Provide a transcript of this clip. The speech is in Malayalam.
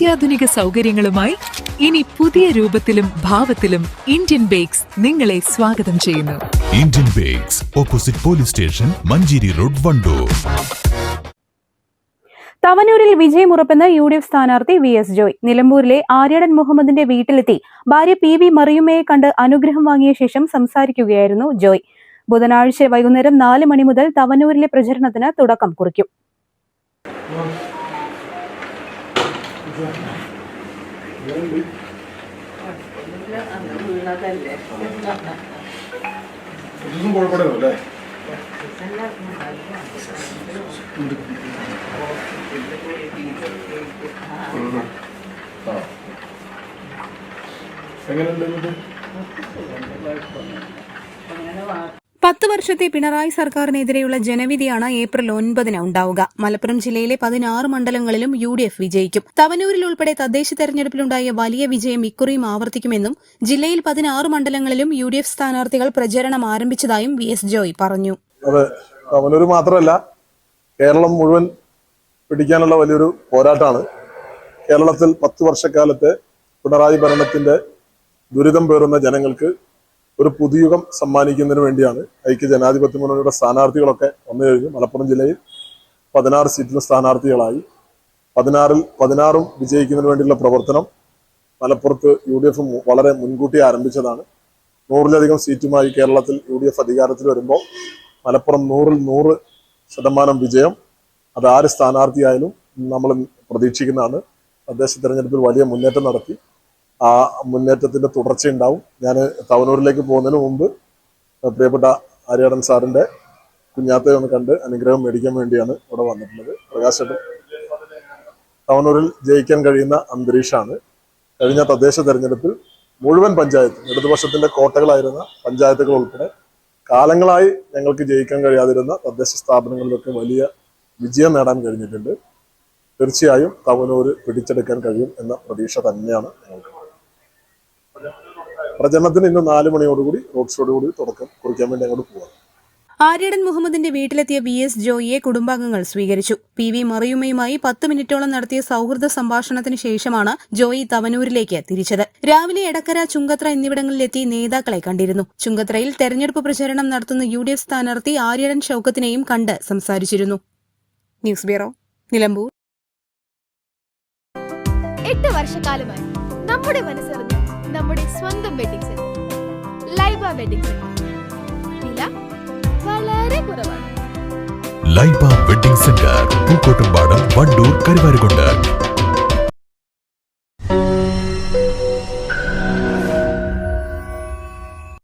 അത്യാധുനിക സൗകര്യങ്ങളുമായി ഇനി പുതിയ രൂപത്തിലും ഭാവത്തിലും ഇന്ത്യൻ ബേക്സ് നിങ്ങളെ സ്വാഗതം ചെയ്യുന്നു. Indian bakes, opposite police station, Manjeri road, Wandoor. തവനൂരിൽ വിജയമുറപ്പെന്ന UDF സ്ഥാനാർത്ഥി VS ജോയ്. നിലമ്പൂരിലെ ആര്യടൻ മുഹമ്മദിന്റെ വീട്ടിലെത്തി ഭാര്യ PV മറിയുമ്മയെ കണ്ട് അനുഗ്രഹം വാങ്ങിയ ശേഷം സംസാരിക്കുകയായിരുന്നു ജോയ്. ബുധനാഴ്ച വൈകുന്നേരം 4 മണി മുതൽ തവനൂരിലെ പ്രചരണത്തിന് തുടക്കം കുറിക്കും. പത്ത് വർഷത്തെ പിണറായി സർക്കാരിനെതിരെയുള്ള ജനവിധിയാണ് ഏപ്രിൽ 9 ഉണ്ടാവുക. മലപ്പുറം ജില്ലയിലെ 16 മണ്ഡലങ്ങളിലും UDF വിജയിക്കും. തവനൂരിൽ ഉൾപ്പെടെ തദ്ദേശ തെരഞ്ഞെടുപ്പിലുണ്ടായ വലിയ വിജയം ഇക്കുറിയും ആവർത്തിക്കുമെന്നും ജില്ലയിൽ 16 മണ്ഡലങ്ങളിലും UDF സ്ഥാനാർത്ഥികൾ പ്രചരണം ആരംഭിച്ചതായും VS ജോയ് പറഞ്ഞു. അതെ, തവനൂർ മാത്രമല്ല, കേരളം മുഴുവൻ പിടിക്കാനുള്ള വലിയൊരു പോരാട്ടമാണ്. കേരളത്തിൽ 10 വർഷക്കാലത്തെ പിണറായി ഭരണത്തിന്റെ ദുരിതം പേറുന്ന ജനങ്ങൾക്ക് ഒരു പുതുയുഗം സമ്മാനിക്കുന്നതിന് വേണ്ടിയാണ് ഐക്യ ജനാധിപത്യ മുന്നണിയുടെ സ്ഥാനാർത്ഥികളൊക്കെ വന്നു കഴിഞ്ഞു. മലപ്പുറം ജില്ലയിൽ 16 സീറ്റിലും സ്ഥാനാർത്ഥികളായി. 16 വിജയിക്കുന്നതിന് വേണ്ടിയുള്ള പ്രവർത്തനം മലപ്പുറത്ത് UDF വളരെ മുൻകൂട്ടി ആരംഭിച്ചതാണ്. 100-ലധികം സീറ്റുമായി കേരളത്തിൽ UDF അധികാരത്തിൽ വരുമ്പോൾ മലപ്പുറം 100% വിജയം അത് ആര് സ്ഥാനാർത്ഥിയായാലും നമ്മൾ പ്രതീക്ഷിക്കുന്നതാണ്. തദ്ദേശ തെരഞ്ഞെടുപ്പിൽ വലിയ മുന്നേറ്റം നടത്തി. ആ മുന്നേറ്റത്തിന്റെ തുടർച്ചയുണ്ടാവും. ഞാൻ തവനൂരിലേക്ക് പോകുന്നതിന് മുമ്പ് പ്രിയപ്പെട്ട ആര്യാടൻ സാറിന്റെ കുഞ്ഞാത്തയെ ഒന്ന് കണ്ട് അനുഗ്രഹം മേടിക്കാൻ വേണ്ടിയാണ് ഇവിടെ വന്നിട്ടുള്ളത്. പ്രകാശേട്ടൻ തവനൂരിൽ ജയിക്കാൻ കഴിയുന്ന അന്തരീക്ഷമാണ്. കഴിഞ്ഞ തദ്ദേശ തെരഞ്ഞെടുപ്പിൽ മുഴുവൻ പഞ്ചായത്തും ഇടതുപക്ഷത്തിന്റെ കോട്ടകളായിരുന്ന പഞ്ചായത്തുകൾ ഉൾപ്പെടെ കാലങ്ങളായി ഞങ്ങൾക്ക് ജയിക്കാൻ കഴിയാതിരുന്ന തദ്ദേശ സ്ഥാപനങ്ങളിലൊക്കെ വലിയ വിജയം നേടാൻ കഴിഞ്ഞിട്ടുണ്ട്. തീർച്ചയായും തവനൂര് പിടിച്ചെടുക്കാൻ കഴിയും എന്ന പ്രതീക്ഷ തന്നെയാണ് ഞങ്ങൾക്ക്. പ്രചരണത്തിന് ഇന്ന് 4 മണിയോടുകൂടി റോഡ് ഷോയോടുകൂടി തുടക്കം കുറിക്കാൻ വേണ്ടി അങ്ങോട്ട് പോകാം. ആര്യടൻ മുഹമ്മദിന്റെ വീട്ടിലെത്തിയ VS ജോയിയെ കുടുംബാംഗങ്ങൾ സ്വീകരിച്ചു. PV മറിയുമ്മയുമായി 10 മിനിറ്റോളം നടത്തിയ സൌഹൃദ സംഭാഷണത്തിന് ശേഷമാണ് ജോയി തവനൂരിലേക്ക് തിരിച്ചത്. രാവിലെ എടക്കര, ചുങ്കത്ര എന്നിവിടങ്ങളിലെത്തി നേതാക്കളെ കണ്ടിരുന്നു. ചുങ്കത്രയിൽ തെരഞ്ഞെടുപ്പ് പ്രചരണം നടത്തുന്ന UDF സ്ഥാനാർത്ഥി ആര്യടൻ ഷൌക്കത്തിനെയും കണ്ട് സംസാരിച്ചിരുന്നു. News bureau, Nilambur. 8 വർഷക്കാലമായി നമ്മുടെ മനസ്സറിഞ്ഞ നമ്മുടെ സ്വന്തം wedding centre Laiba wedding centre. വില വളരെ കുറവാണ്. Laiba wedding centre, Pookkottumpadam, Wandoor, Karuvarakundu.